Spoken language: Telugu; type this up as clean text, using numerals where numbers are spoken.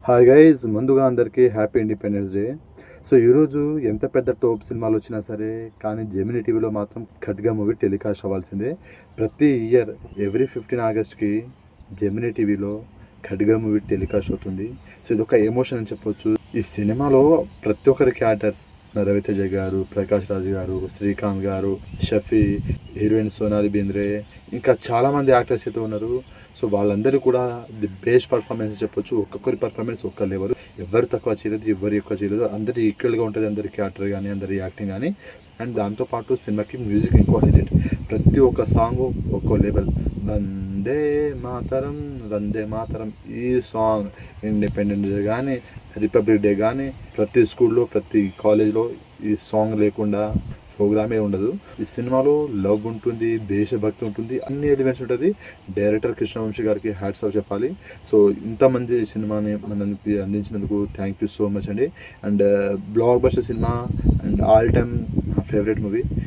హాయ్ గైస్, ముందుగా అందరికీ హ్యాపీ ఇండిపెండెన్స్ డే. సో ఈరోజు ఎంత పెద్ద టోప్ సినిమాలు వచ్చినా సరే కానీ జెమినీ టీవీలో మాత్రం ఖడ్గా మూవీ టెలికాస్ట్ అవ్వాల్సిందే. ప్రతి ఇయర్ ఎవ్రీ 15 ఆగస్ట్కి జెమినీ టీవీలో ఖడ్గా మూవీ టెలికాస్ట్ అవుతుంది. సో ఇదొక ఎమోషన్ అని చెప్పొచ్చు. ఈ సినిమాలో ప్రతి ఒక్కరి క్యారెక్టర్స్, రవితేజ గారు, ప్రకాష్ రాజ్ గారు, శ్రీకాంత్ గారు, షఫీ, హీరోయిన్ సోనాలి బెంద్రే, ఇంకా చాలామంది యాక్టర్స్ అయితే ఉన్నారు. సో వాళ్ళందరూ కూడా ది బెస్ట్ పర్ఫార్మెన్స్ చెప్పొచ్చు. ఒక్కొక్కరి పర్ఫార్మెన్స్ ఒక్క లెవెల్, ఎవరు తక్కువ చేయలేదు, ఎవరు ఎక్కువ చేయలేదు, అందరి ఈక్వల్గా ఉంటుంది. అందరి క్యారెక్టర్ కానీ అందరి యాక్టింగ్ కానీ. అండ్ దాంతోపాటు సినిమాకి మ్యూజిక్ ఎక్కువ హైలైట్. ప్రతి ఒక్క సాంగ్ ఒక్కో లెవెల్. వందే మాతరం, వందే మాతరం ఈ సాంగ్ ఇండిపెండెన్స్ డే కానీ రిపబ్లిక్ డే కానీ ప్రతి స్కూల్లో ప్రతి కాలేజ్లో ఈ సాంగ్ లేకుండా ప్రోగ్రామే ఉండదు. ఈ సినిమాలో లవ్ ఉంటుంది, దేశభక్తి ఉంటుంది, అన్ని ఎలిమెంట్స్ ఉంటుంది. డైరెక్టర్ కృష్ణవంశీ గారికి హ్యాట్స్ ఆఫ్ చెప్పాలి. సో ఇంత మంచి సినిమాని మనకి అందించినందుకు థ్యాంక్ యూ సో మచ్ అండి. And block buster cinema and all time favourite movie.